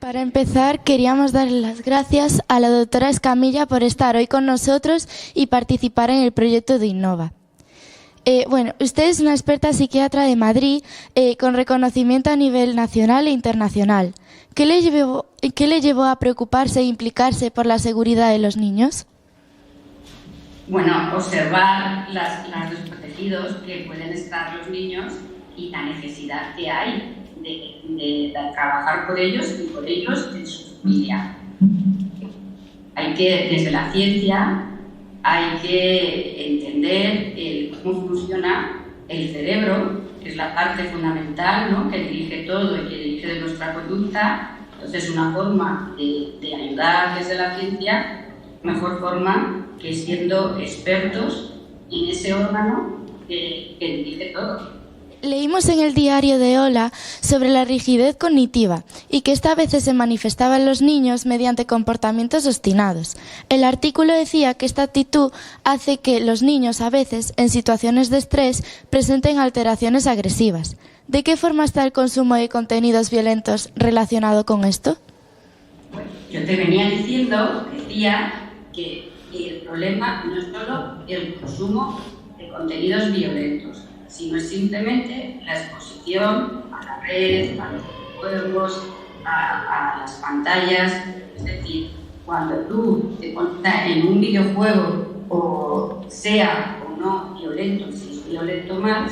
Para empezar, queríamos darle las gracias a la doctora Escamilla por estar hoy con nosotros y participar en el proyecto de Innova. Usted es una experta psiquiatra de Madrid con reconocimiento a nivel nacional e internacional. ¿Qué le llevó a preocuparse e implicarse por la seguridad de los niños? Bueno, observar los desprotegidos que pueden estar los niños y la necesidad que hay de trabajar por ellos y por ellos en su familia. Hay que, desde la ciencia, hay que entender cómo funciona el cerebro, que es la parte fundamental, ¿no?, que dirige todo y que dirige de nuestra conducta. Entonces, una forma de ayudar desde la ciencia, mejor forma que siendo expertos en ese órgano que dirige todo. Leímos en el diario de Hola sobre la rigidez cognitiva y que esta a veces se manifestaba en los niños mediante comportamientos obstinados. El artículo decía que esta actitud hace que los niños a veces, en situaciones de estrés, presenten alteraciones agresivas. ¿De qué forma está el consumo de contenidos violentos relacionado con esto? Bueno, yo te venía decía que el problema no es solo el consumo de contenidos violentos, sino es simplemente la exposición a la red, a los juegos, a las pantallas. Es decir, cuando tú te pones en un videojuego, o sea o no violento, si es violento más,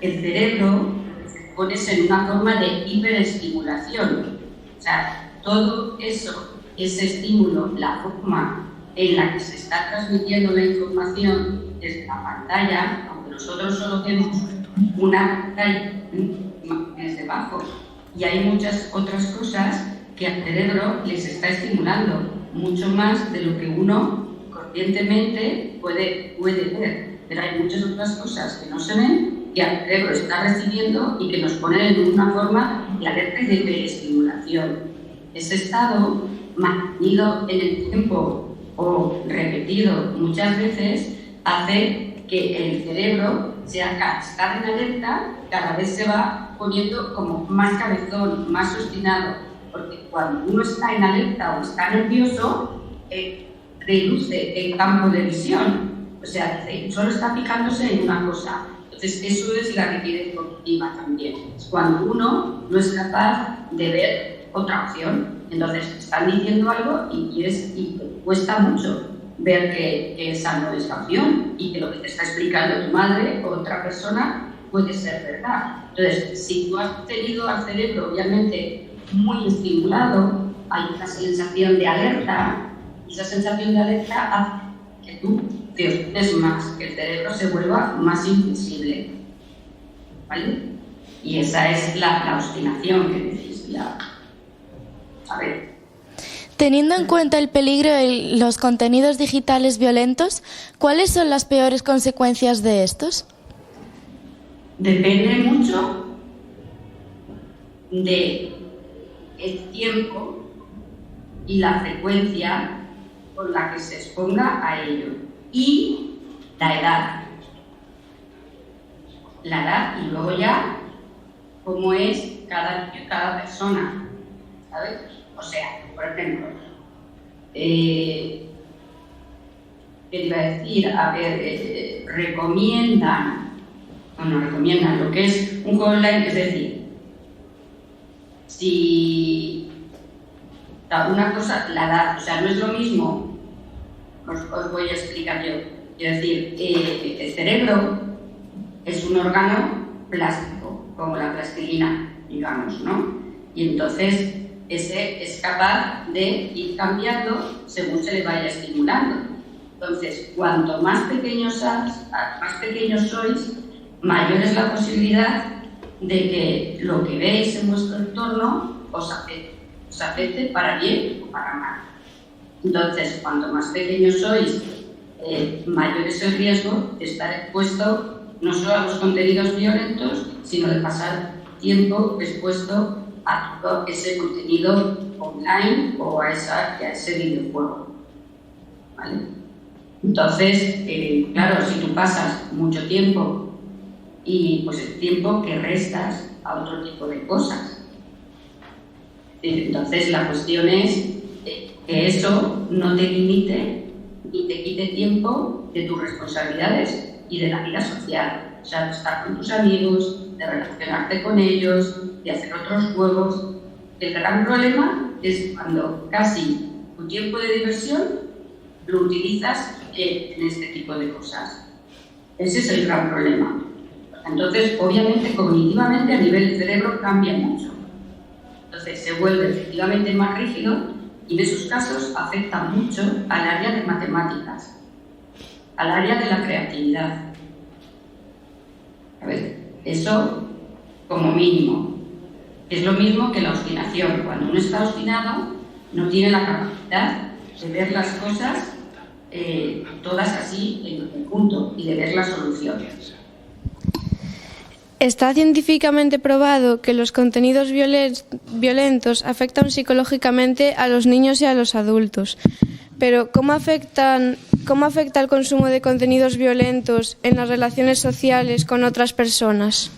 el cerebro se pone en una forma de hiperestimulación. O sea, todo eso, ese estímulo, la forma en la que se está transmitiendo la información desde la pantalla, aunque nosotros solo vemos una pantalla desde debajo, y hay muchas otras cosas que al cerebro les está estimulando, mucho más de lo que uno conscientemente puede ver, pero hay muchas otras cosas que no se ven, que al cerebro está recibiendo y que nos ponen en una forma de alerta y de hiperestimulación. Ese estado mantenido en el tiempo o repetido muchas veces hace que el cerebro sea estar en alerta, cada vez se va poniendo como más cabezón, más obstinado, porque cuando uno está en alerta o está nervioso, reduce el campo de visión, o sea, solo está fijándose en una cosa. Entonces eso es la rigidez cognitiva también, es cuando uno no es capaz de ver otra opción. Entonces están diciendo algo y cuesta mucho ver que esa no es la opción y que lo que te está explicando tu madre o otra persona puede ser verdad. Entonces, si tú has tenido al cerebro obviamente muy estimulado, hay una sensación de alerta, y esa sensación de alerta hace que tú te obstines más, que el cerebro se vuelva más inflexible, ¿vale? Y esa es la obstinación que decís, a ver. Teniendo en cuenta el peligro de los contenidos digitales violentos, ¿cuáles son las peores consecuencias de estos? Depende mucho del tiempo y la frecuencia con la que se exponga a ello y la edad. La edad y luego ya cómo es cada persona, ¿sabes? O sea, por ejemplo, ¿qué iba a decir? A ver, recomiendan lo que es un juego online, es decir, si una cosa, la edad, o sea, no es lo mismo, os voy a explicar yo. Es decir, el cerebro es un órgano plástico, como la plastilina, digamos, ¿no? Y entonces ese es capaz de ir cambiando según se le vaya estimulando. Entonces, cuanto más pequeños sois, mayor es la posibilidad de que lo que veis en vuestro entorno os afecte para bien o para mal. Entonces, cuanto más pequeños sois, mayor es el riesgo de estar expuesto no solo a los contenidos violentos, sino de pasar tiempo expuesto a todo ese contenido online o a ese videojuego, ¿vale? Entonces, claro, si tú pasas mucho tiempo y pues el tiempo que restas a otro tipo de cosas, Entonces, la cuestión es que eso no te limite y te quite tiempo de tus responsabilidades y de la vida social. O sea, de estar con tus amigos, de relacionarte con ellos, de hacer otros juegos. El gran problema es cuando casi tu tiempo de diversión lo utilizas en este tipo de cosas. Ese es el gran problema. Entonces, obviamente, cognitivamente a nivel del cerebro cambia mucho. Entonces, se vuelve efectivamente más rígido y en esos casos afecta mucho al área de matemáticas, al área de la creatividad. A ver, eso como mínimo. Es lo mismo que la obstinación. Cuando uno está obstinado, no tiene la capacidad de ver las cosas todas así en conjunto y de ver las soluciones. Está científicamente probado que los contenidos violentos afectan psicológicamente a los niños y a los adultos. Pero ¿cómo afecta el consumo de contenidos violentos en las relaciones sociales con otras personas?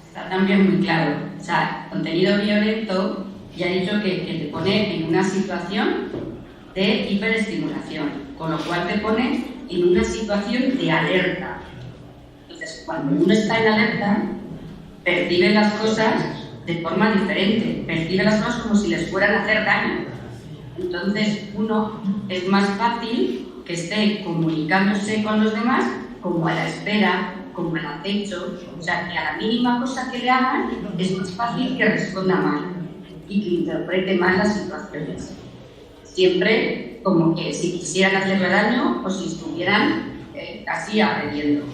Está también muy claro. O sea, contenido violento ya he dicho que te pone en una situación de hiperestimulación, con lo cual te pone en una situación de alerta. Entonces, cuando uno está en alerta, percibe las cosas de forma diferente, percibe las cosas como si les fueran a hacer daño. Entonces, uno es más fácil que esté comunicándose con los demás como a la espera, como al acecho, o sea, que a la mínima cosa que le hagan es más fácil que responda mal y que interprete mal las situaciones. Siempre como que si quisieran hacerle daño o si estuvieran así agrediendo.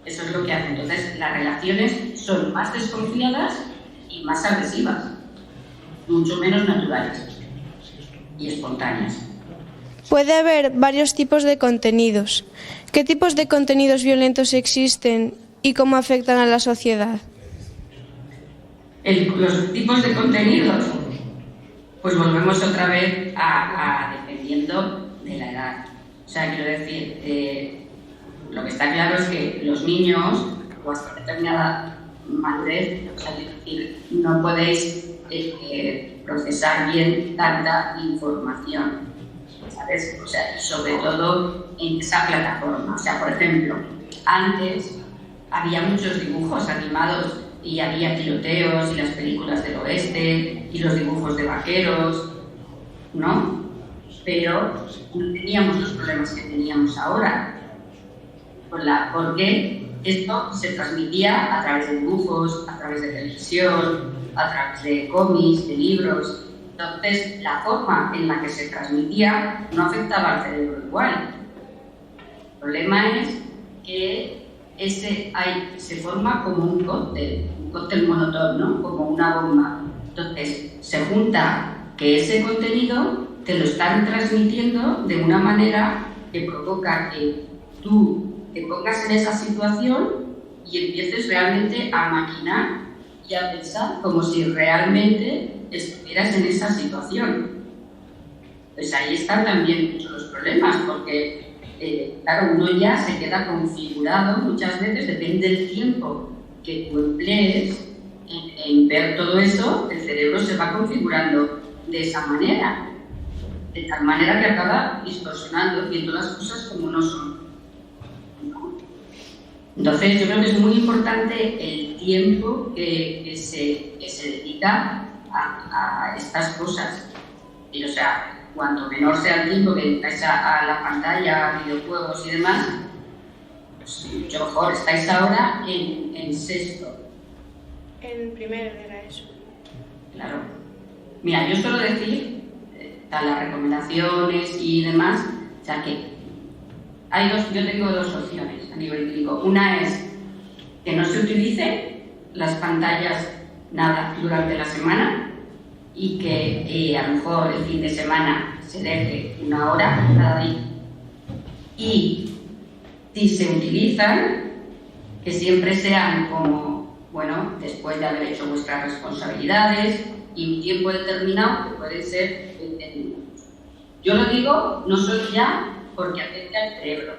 Eso es lo que hace. Entonces, las relaciones son más desconfiadas y más agresivas, mucho menos naturales y espontáneas. Puede haber varios tipos de contenidos. ¿Qué tipos de contenidos violentos existen y cómo afectan a la sociedad? Los tipos de contenidos, pues volvemos otra vez a dependiendo de la edad. O sea, quiero decir, lo que está claro es que los niños, o hasta determinada madurez, o sea, es decir, no podéis procesar bien tanta información, ¿sabes? O sea, y sobre todo en esa plataforma. O sea, por ejemplo, antes había muchos dibujos animados y había tiroteos y las películas del oeste y los dibujos de vaqueros, ¿no? Pero no teníamos los problemas que teníamos ahora, porque esto se transmitía a través de dibujos, a través de televisión, a través de cómics, de libros. Entonces, la forma en la que se transmitía no afectaba al cerebro igual. El problema es que se forma como un cóctel molotov, ¿no? Como una bomba. Entonces, se junta que ese contenido te lo están transmitiendo de una manera que provoca que tú te pongas en esa situación y empieces realmente a maquinar y a pensar como si realmente estuvieras en esa situación. Pues ahí están también muchos los problemas, porque claro, uno ya se queda configurado muchas veces, depende del tiempo que tú emplees en ver todo eso, el cerebro se va configurando de esa manera, de tal manera que acaba distorsionando, viendo las cosas como no son. Entonces, yo creo que es muy importante el tiempo que se dedica a estas cosas. Y, o sea, cuanto menor sea el tiempo que dedicáis a la pantalla, a videojuegos y demás, pues mucho mejor. Estáis ahora en sexto. En primero era eso. Claro. Mira, yo suelo decir, las recomendaciones y demás, o sea que yo tengo dos opciones a nivel clínico. Una es que no se utilice las pantallas nada durante la semana y que a lo mejor el fin de semana se deje 1 hora cada día. Y si se utilizan, que siempre sean como, bueno, después de haber hecho vuestras responsabilidades y un tiempo determinado que puede ser 20 minutos. Yo lo digo no solo ya porque afecta al cerebro,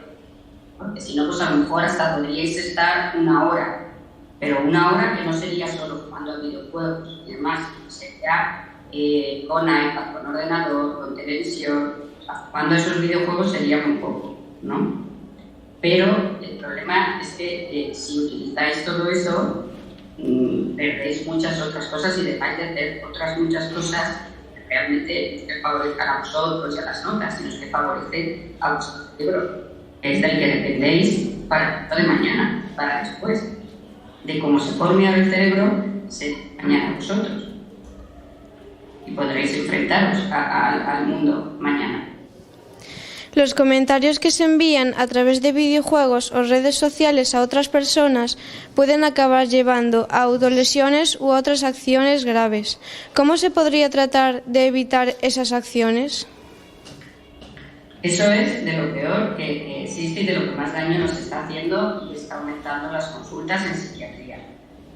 porque si no, pues a lo mejor hasta podríais estar 1 hora, pero 1 hora que no sería solo jugando a videojuegos y demás, sería con iPad, con ordenador, con televisión, jugando a esos videojuegos sería muy poco, ¿no? Pero el problema es que si utilizáis todo eso, perdéis muchas otras cosas y dejáis de hacer otras muchas cosas que realmente es que favorezcan a vosotros y a las notas, sino es que favorecen a vuestro cerebro, que es del que dependéis para el de mañana, para después. De cómo se forme el cerebro, se mañana a vosotros. Y podréis enfrentaros al mundo mañana. Los comentarios que se envían a través de videojuegos o redes sociales a otras personas pueden acabar llevando a autolesiones u otras acciones graves. ¿Cómo se podría tratar de evitar esas acciones? Eso es de lo peor que existe y de lo que más daño nos está haciendo y está aumentando las consultas en psiquiatría.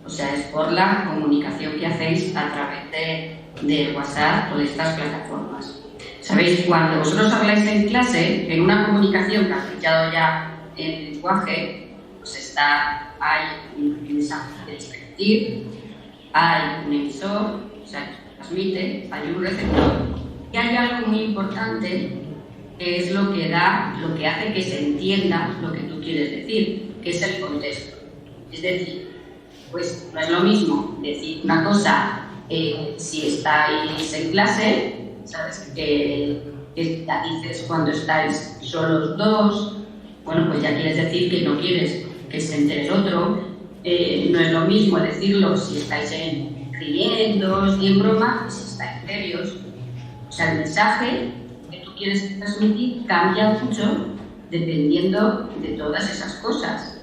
O sea, es por la comunicación que hacéis a través de WhatsApp o de estas plataformas. ¿Sabéis? Cuando vosotros habláis en clase, en una comunicación que ha aplicado ya el lenguaje, pues hay un mensaje de transmitir, hay un emisor, o sea, que transmite, hay un receptor, y hay algo muy importante que es lo que hace que se entienda lo que tú quieres decir, que es el contexto. Es decir, pues no es lo mismo decir una cosa si estáis en clase, ¿sabes? Que la dices cuando estáis solos dos, bueno, pues ya quieres decir que no quieres que se entere el otro. No es lo mismo decirlo si estáis riendo y en broma, si estáis serios. O sea, el mensaje que tú quieres transmitir cambia mucho dependiendo de todas esas cosas.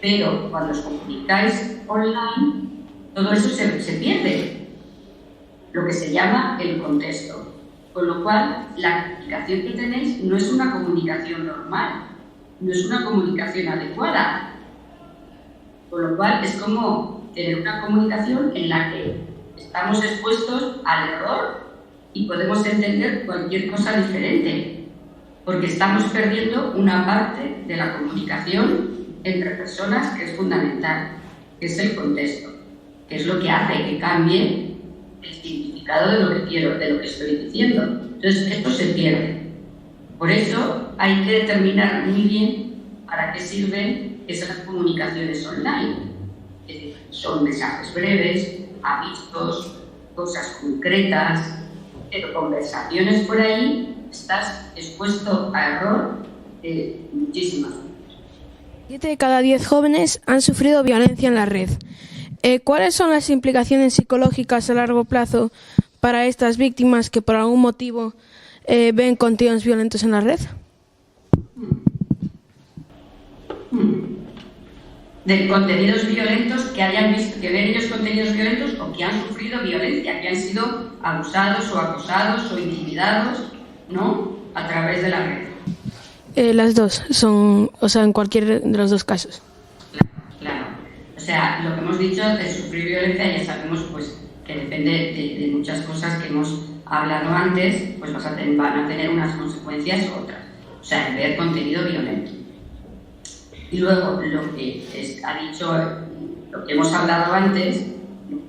Pero cuando os comunicáis online, todo eso se pierde. Lo que se llama el contexto. Con lo cual, la comunicación que tenéis no es una comunicación normal, no es una comunicación adecuada. Con lo cual, es como tener una comunicación en la que estamos expuestos al error y podemos entender cualquier cosa diferente, porque estamos perdiendo una parte de la comunicación entre personas que es fundamental, que es el contexto, que es lo que hace que cambie el significado de lo que quiero, de lo que estoy diciendo. Entonces, esto se pierde. Por eso hay que determinar muy bien para qué sirven esas comunicaciones online. Es decir, son mensajes breves, avisos, cosas concretas, pero conversaciones por ahí, estás expuesto a error muchísimas. 7 de cada 10 jóvenes han sufrido violencia en la red. ¿Cuáles son las implicaciones psicológicas a largo plazo para estas víctimas que por algún motivo ven contenidos violentos en la red? De contenidos violentos que hayan visto, que ven ellos contenidos violentos o que han sufrido violencia, que han sido abusados o acosados o intimidados, ¿no? A través de la red. Las dos son, o sea, en cualquier de los dos casos. Claro. O sea, lo que hemos dicho de sufrir violencia ya sabemos pues que depende de muchas cosas que hemos hablado antes, pues van a tener unas consecuencias u otras. O sea, el ver contenido violento. Y luego lo que ha dicho, lo que hemos hablado antes,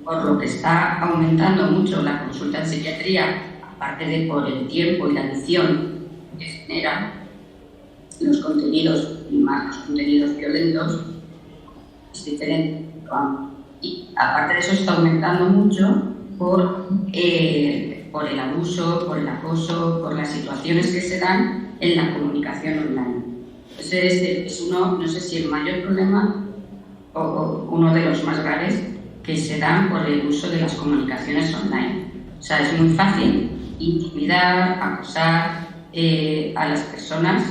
por lo que está aumentando mucho la consulta en psiquiatría, aparte de por el tiempo y la adicción que genera los contenidos, y más los contenidos violentos, es diferente. Y aparte de eso está aumentando mucho por el abuso, por el acoso, por las situaciones que se dan en la comunicación online. Ese es uno, no sé si el mayor problema o uno de los más graves que se dan por el uso de las comunicaciones online. O sea, es muy fácil intimidar, acosar a las personas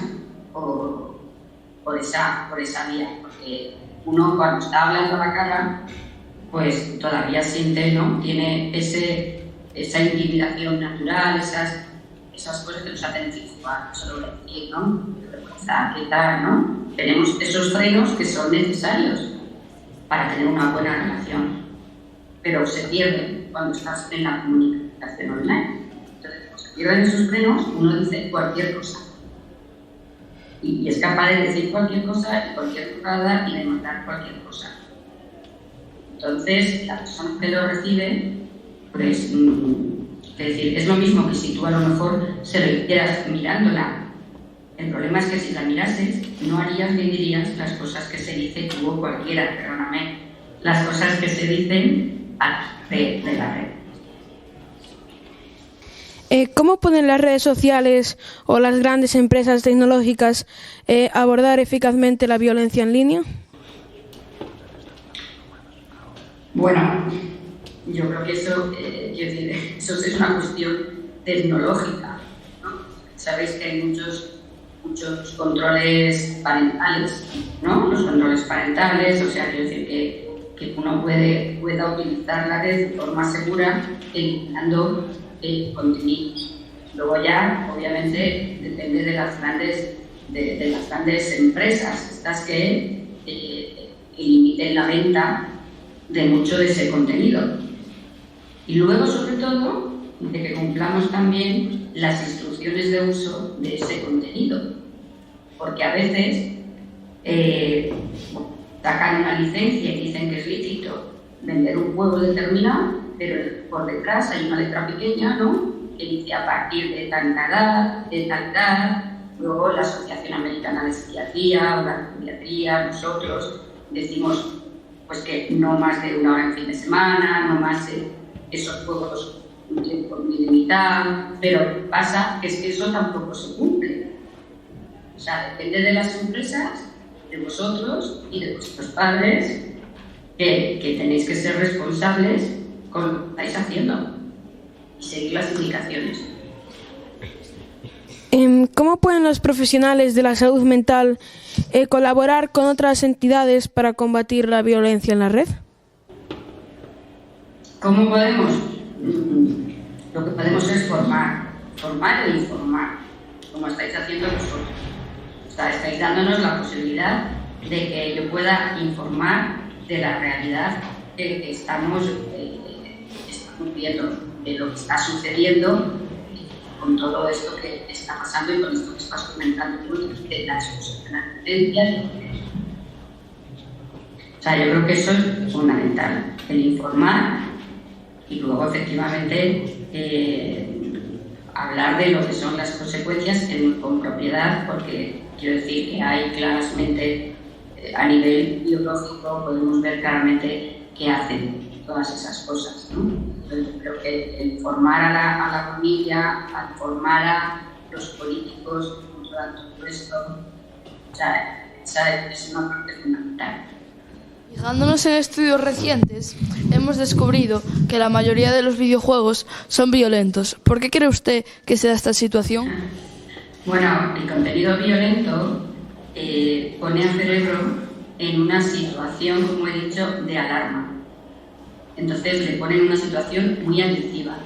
por esa vía, porque uno cuando está hablando a la cara, pues todavía siente, ¿no? Tiene esa intimidación natural, esas cosas que nos hacen fluctuar, eso lo voy a decir, ¿no? ¿Qué tal, no? Tenemos esos frenos que son necesarios para tener una buena relación, pero se pierden cuando estás en la comunicación online. Entonces, cuando se pierden esos frenos, uno dice cualquier cosa. Y es capaz de decir cualquier cosa y cualquier jugada y de mandar cualquier cosa. Entonces, la persona que lo recibe, pues, es decir, es lo mismo que si tú a lo mejor se lo hicieras mirándola. El problema es que si la mirases, no harías ni dirías las cosas que se dice tú o cualquiera, perdóname, las cosas que se dicen de la red. ¿Cómo pueden las redes sociales o las grandes empresas tecnológicas abordar eficazmente la violencia en línea? Bueno, yo creo que eso es una cuestión tecnológica, ¿no? Sabéis que hay muchos controles parentales, ¿no? Los controles parentales, o sea, quiero decir que uno pueda utilizar la red de forma segura eliminando contenidos. Luego ya, obviamente, depende de las grandes empresas, estas que limiten la venta de mucho de ese contenido. Y luego, sobre todo, de que cumplamos también las instrucciones de uso de ese contenido. Porque a veces sacan una licencia y dicen que es lícito vender un juego determinado, pero por detrás hay una letra pequeña, ¿no?, que dice a partir de tanta edad, de tal edad. Luego la Asociación Americana de Psiquiatría o la Psiquiatría, nosotros decimos pues que no más de 1 hora en fin de semana, no más esos juegos un tiempo ilimitado, pero pasa que es que eso tampoco se cumple. O sea, depende de las empresas, de vosotros y de vuestros padres, que tenéis que ser responsables con lo que estáis haciendo y seguir las indicaciones. ¿Cómo pueden los profesionales de la salud mental colaborar con otras entidades para combatir la violencia en la red? ¿Cómo podemos? Lo que podemos es formar e informar, como estáis haciendo vosotros. O sea, estáis dándonos la posibilidad de que yo pueda informar de la realidad que estamos viendo, de lo que está sucediendo con todo esto que está pasando y con esto que estás comentando tú, de las tendencias. O sea, yo creo que eso es fundamental, el informar y luego efectivamente hablar de lo que son las consecuencias con propiedad, porque quiero decir que hay claramente a nivel biológico podemos ver claramente qué hacen todas esas cosas, ¿no? Entonces, yo creo que el informar a la familia, al informar a los políticos, todo esto, o sea, esa es una parte fundamental. Fijándonos en estudios recientes, hemos descubrido que la mayoría de los videojuegos son violentos. ¿Por qué cree usted que se da esta situación? Bueno, el contenido violento pone al cerebro en una situación, como he dicho, de alarma. Entonces le pone en una situación muy adictiva.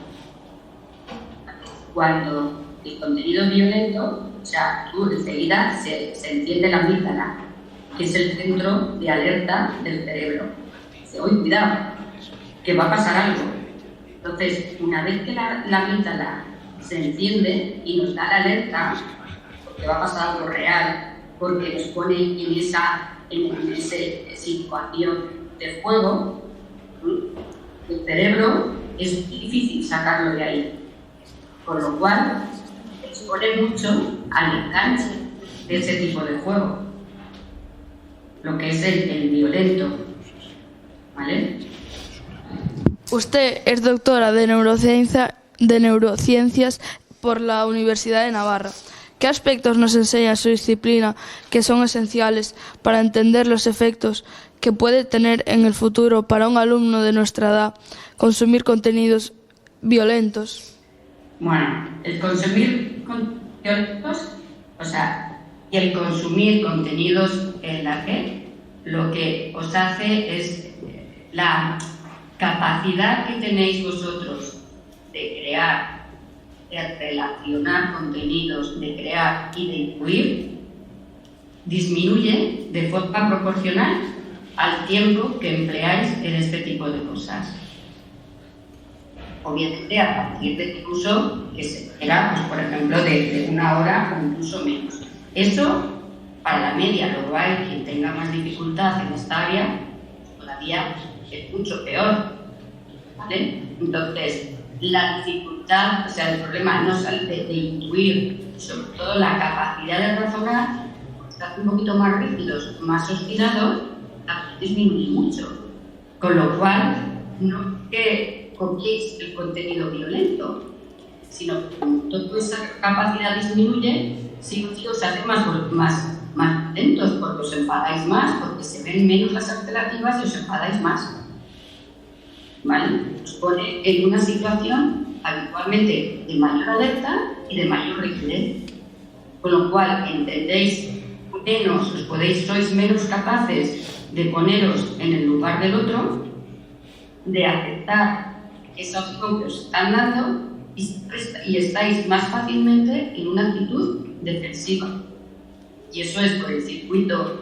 Cuando el contenido es violento, o sea, tú enseguida se enciende la amígdala, que es el centro de alerta del cerebro. Dice, ¡oye, cuidado! Que va a pasar algo. Entonces, una vez que la amígdala se enciende y nos da la alerta, porque va a pasar algo real, porque nos pone en esa situación de juego, el cerebro es difícil sacarlo de ahí. Con lo cual, expone mucho al enganche de ese tipo de juego, lo que es el violento, ¿vale? Usted es doctora de neurociencias por la Universidad de Navarra. ¿Qué aspectos nos enseña su disciplina que son esenciales para entender los efectos que puede tener en el futuro para un alumno de nuestra edad consumir contenidos violentos? Bueno, el consumir violentos, o sea, y el consumir contenidos en la red, lo que os hace es la capacidad que tenéis vosotros de crear, de relacionar contenidos, de crear y de incluir, disminuye de forma proporcional al tiempo que empleáis en este tipo de cosas. Obviamente a partir de incluso que se espera, pues, por ejemplo, de 1 hora o incluso menos. Eso para la media, luego hay quien tenga más dificultad en esta área, todavía es mucho peor, ¿vale? Entonces, la dificultad, o sea, el problema no sale de intuir, sobre todo la capacidad de razonar, estás un poquito más rígidos, más obstinados, disminuye mucho. Con lo cual, no es que copiéis el contenido violento, sino que como toda esa capacidad disminuye, sí os hace más lentos, porque os enfadáis más, porque se ven menos las alternativas y os enfadáis más. ¿Vale? Os pone en una situación habitualmente de mayor alerta y de mayor rigidez. Con lo cual, entendéis menos, sois menos capaces de poneros en el lugar del otro, de aceptar esa opción que os están dando y estáis más fácilmente en una actitud defensiva. Y eso es por el circuito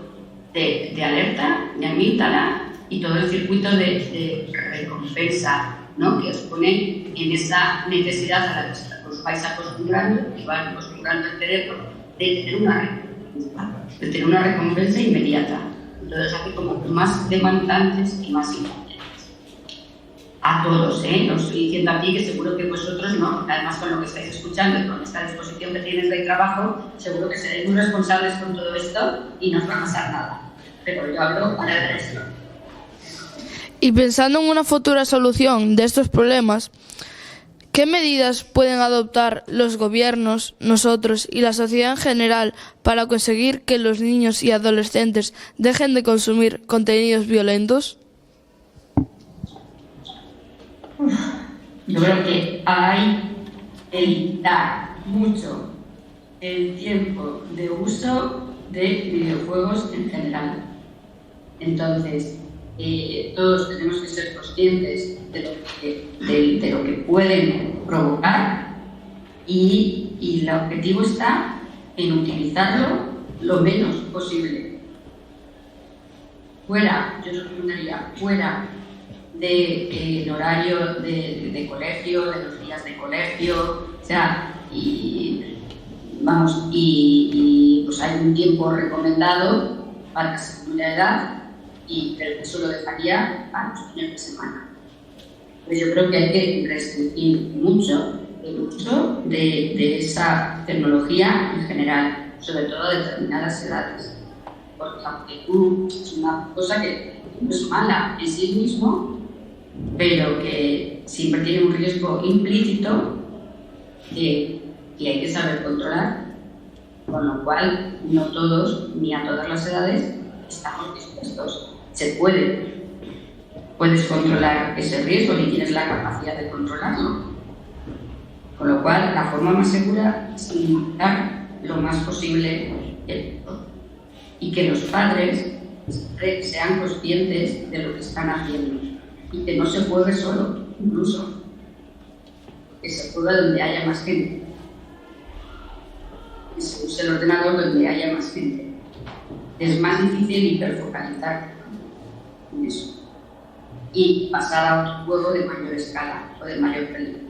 de alerta, de amígdala y todo el circuito de recompensa, ¿no? Que os pone en esa necesidad a la que os vais acostumbrando y va acostumbrando el cerebro de tener una recompensa inmediata. Entonces hace como más demandantes y más importantes. A todos, no estoy diciendo aquí que seguro que vosotros no, además con lo que estáis escuchando y con esta disposición que tienes de trabajo, seguro que seréis muy responsables con todo esto y no os va a pasar nada. Pero yo hablo para el resto. Y pensando en una futura solución de estos problemas, ¿qué medidas pueden adoptar los gobiernos, nosotros y la sociedad en general para conseguir que los niños y adolescentes dejen de consumir contenidos violentos? Yo creo que hay que limitar mucho el tiempo de uso de videojuegos en general. Entonces, todos tenemos que ser conscientes de lo que pueden provocar y el objetivo está en utilizarlo lo menos posible. Yo recomendaría fuera del horario de colegio, de los días de colegio, o sea, y pues hay un tiempo recomendado para según la edad y eso lo dejaría a los fines de semana. Pues yo creo que hay que restringir mucho el uso de esa tecnología en general, sobre todo a determinadas edades, porque aunque es una cosa que no es mala en sí mismo, pero que siempre tiene un riesgo implícito que hay que saber controlar, con lo cual no todos, ni a todas las edades, estamos dispuestos. Puedes controlar ese riesgo y tienes la capacidad de controlarlo, con lo cual la forma más segura es limitar lo más posible y que los padres sean conscientes de lo que están haciendo y que no se juegue solo, incluso que se juegue donde haya más gente, que se use el ordenador donde haya más gente. Es más difícil hiperfocalizar en eso y pasar a otro juego de mayor escala o de mayor peligro.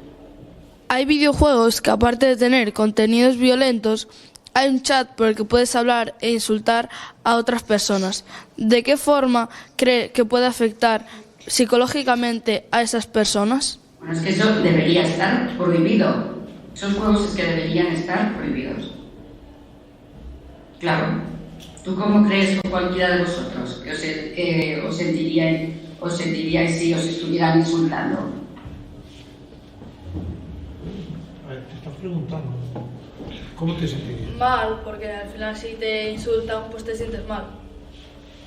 Hay videojuegos que, aparte de tener contenidos violentos, hay un chat por el que puedes hablar e insultar a otras personas. ¿De qué forma cree que puede afectar psicológicamente a esas personas? Bueno, es que eso debería estar prohibido. Esos juegos es que deberían estar prohibidos. Claro. ¿Tú cómo crees, o cualquiera de vosotros, que os sentiríais si os estuvieran insultando? A ver, te estás preguntando. ¿Cómo te sentirías? Mal, porque al final si te insultan, pues te sientes mal.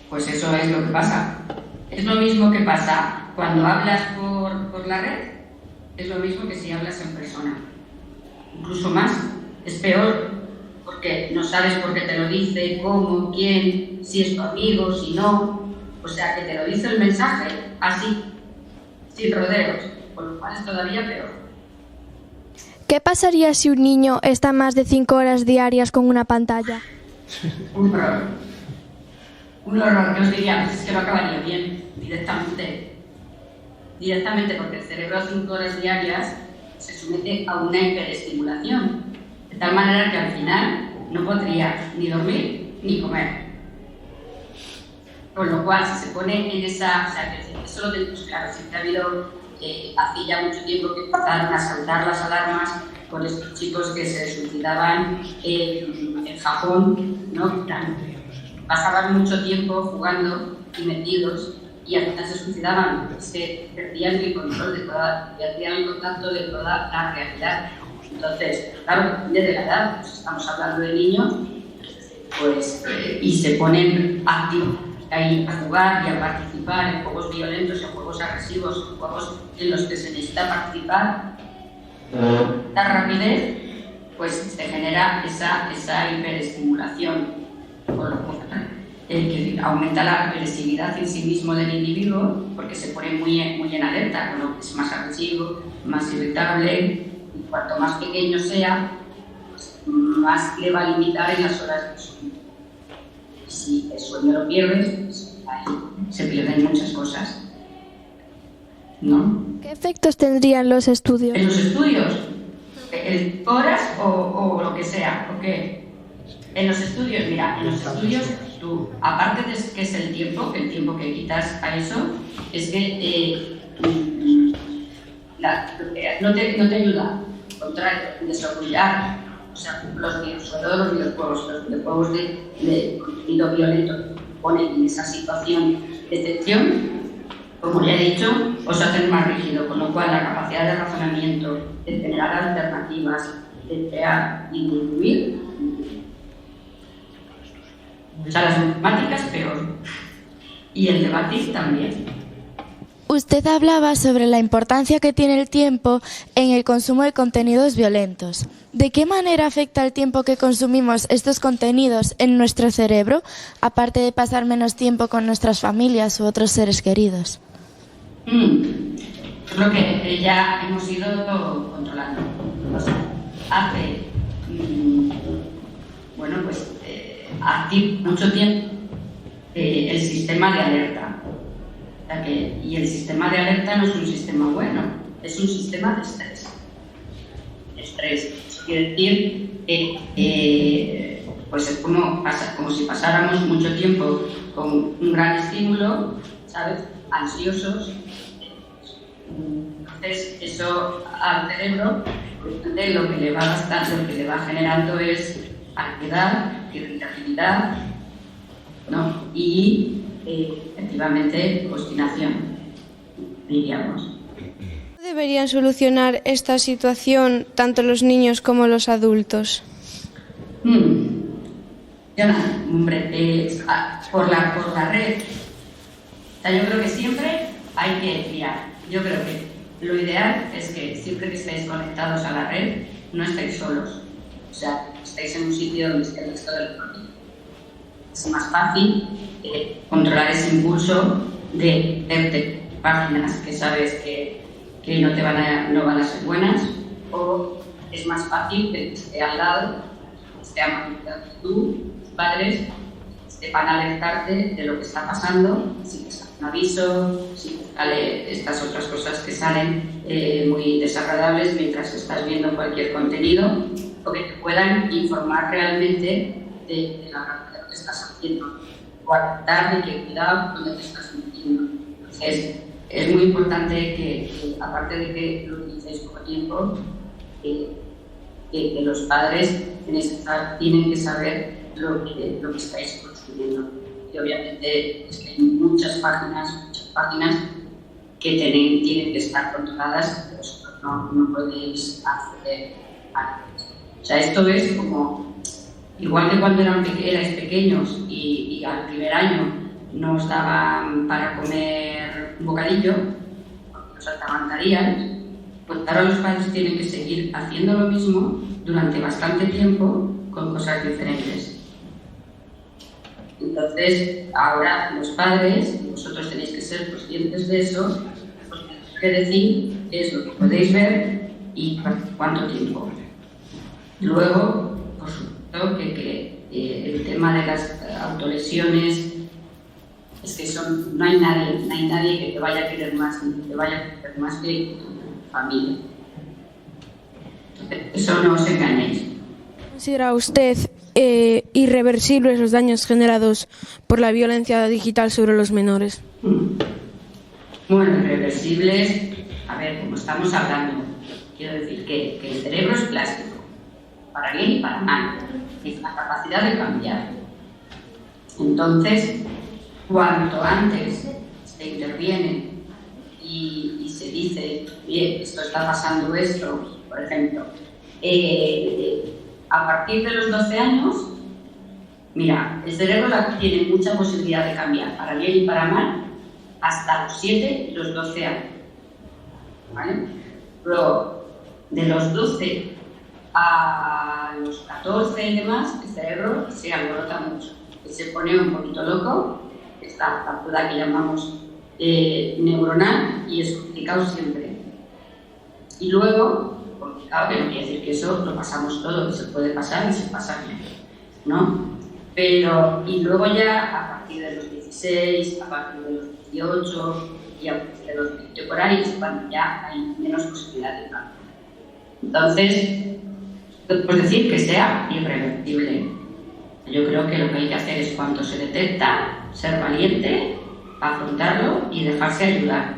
Pues eso es lo que pasa. Es lo mismo que pasa cuando hablas por la red, es lo mismo que si hablas en persona. Incluso más, es peor, porque no sabes por qué te lo dice, cómo, quién, si es tu amigo, si no. O sea, que te lo dice el mensaje así, sin rodeos, por lo cual es todavía peor. ¿Qué pasaría si un niño está más de 5 horas diarias con una pantalla? Un horror. Un horror, que os diría, es que lo acabaría bien, directamente, porque el cerebro a 5 horas diarias se somete a una hiperestimulación, de tal manera que al final no podría ni dormir ni comer. Con lo cual, si se pone en esa... O sea, que eso lo tenemos claro, siempre ha habido, hace ya mucho tiempo que empezaron a saltar las alarmas con estos chicos que se suicidaban en Japón, ¿no? Pasaban mucho tiempo jugando y metidos y al final se suicidaban, se perdían el control de toda, perdían el contacto de toda la realidad. Entonces, claro, depende de la edad, pues estamos hablando de niños, pues, y se ponen activos ahí a jugar y a participar en juegos violentos, en juegos agresivos, en juegos en los que se necesita participar, la rapidez, pues se genera esa hiperestimulación, con lo cual que aumenta la agresividad en sí mismo del individuo porque se pone muy en alerta, con lo que es más agresivo, más irritable, y cuanto más pequeño sea, pues más le va a limitar en las horas de sueño. Y si el sueño lo pierdes, pues ahí se pierden muchas cosas, ¿no? ¿Qué efectos tendrían los estudios? ¿En los estudios? ¿Horas o lo que sea? ¿O qué? En los estudios, mira, en los estudios tú, aparte de que es el tiempo que quitas a eso, es que no te ayuda, al contrario, desarrollar, o sea, sobre todo los videojuegos de contenido violento que ponen en esa situación de excepción, como ya he dicho, os hacen más rígido, con lo cual la capacidad de razonamiento, de generar alternativas, de crear y de incluir, o sea, las matemáticas peor, y el debatir también. Usted hablaba sobre la importancia que tiene el tiempo en el consumo de contenidos violentos. ¿De qué manera afecta el tiempo que consumimos estos contenidos en nuestro cerebro, aparte de pasar menos tiempo con nuestras familias u otros seres queridos? Es lo que ya hemos ido controlando. O sea, hace activa mucho tiempo el sistema de alerta. O sea y el sistema de alerta no es un sistema bueno, es un sistema de estrés. Eso quiere decir pues es como si pasáramos mucho tiempo con un gran estímulo, ¿sabes? Ansiosos. Entonces eso al cerebro lo que le va gastando, lo que le va generando es ansiedad, irritabilidad, ¿no? Y efectivamente obstinación, diríamos. ¿Cómo deberían solucionar esta situación tanto los niños como los adultos? Hombre, por la red. O sea, yo creo que siempre hay que mirar. Yo creo que lo ideal es que siempre que estéis conectados a la red no estéis solos. O sea, estáis en un sitio donde esté el resto del mundo. Es más fácil controlar ese impulso de verte páginas que sabes que no van a ser buenas, o es más fácil que esté al lado, esté monitoreando tú, tus padres, van a alertarte de lo que está pasando, si te sale un aviso, si te sale estas otras cosas que salen muy desagradables mientras estás viendo cualquier contenido, o que te puedan informar realmente de la gravedad que estás haciendo, o alertar de que cuidado donde te estás metiendo. Entonces, es muy importante que aparte de que lo utilicéis poco tiempo, que los padres tienen que saber lo que estáis consumiendo. Y obviamente es que hay muchas páginas que tienen que estar controladas, pero vosotros no podéis acceder a ellas. O sea, esto es como, igual que cuando erais pequeños y al primer año nos daban para comer un bocadillo, porque os atragantaríais, pues ahora los padres tienen que seguir haciendo lo mismo durante bastante tiempo con cosas diferentes. Entonces, ahora los padres, vosotros tenéis que ser conscientes de eso, pues tenéis que decir qué es lo que podéis ver y cuánto tiempo. Luego, por supuesto, que el tema de las autolesiones es que no hay nadie que te vaya a querer más, ni que te vaya a querer más que tu familia. Entonces, eso no os engañéis. ¿Considera usted irreversibles los daños generados por la violencia digital sobre los menores? Bueno, irreversibles, a ver, como estamos hablando, quiero decir que el cerebro es plástico, para bien y para mal, es la capacidad de cambiar. Entonces, cuanto antes se interviene y se dice, bien, esto está pasando esto, por ejemplo, a partir de los 12 años, mira, el cerebro tiene mucha posibilidad de cambiar, para bien y para mal, hasta los 7 y los 12 años. ¿Vale? Luego, de los 12 a los 14 y demás, el cerebro se alborota mucho, se pone un poquito loco, esta factura que llamamos neuronal, y es complicado siempre. Y luego, complicado que no quiere decir que eso lo pasamos todo, que se puede pasar y se pasa bien, ¿no? Pero, y luego ya a partir de los 16, a partir de los 18 y a partir de los 20 por ahí es cuando ya hay menos posibilidad de cambio. Entonces, podemos decir que sea irreversible. Yo creo que lo que hay que hacer es, cuando se detecta, ser valiente, afrontarlo y dejarse ayudar,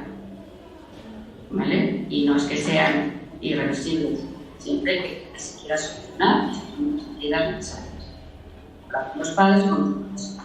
¿vale? Y no es que sean irreversibles, siempre que se quiera solucionar y se tomen las medidas necesarias. Los padres con los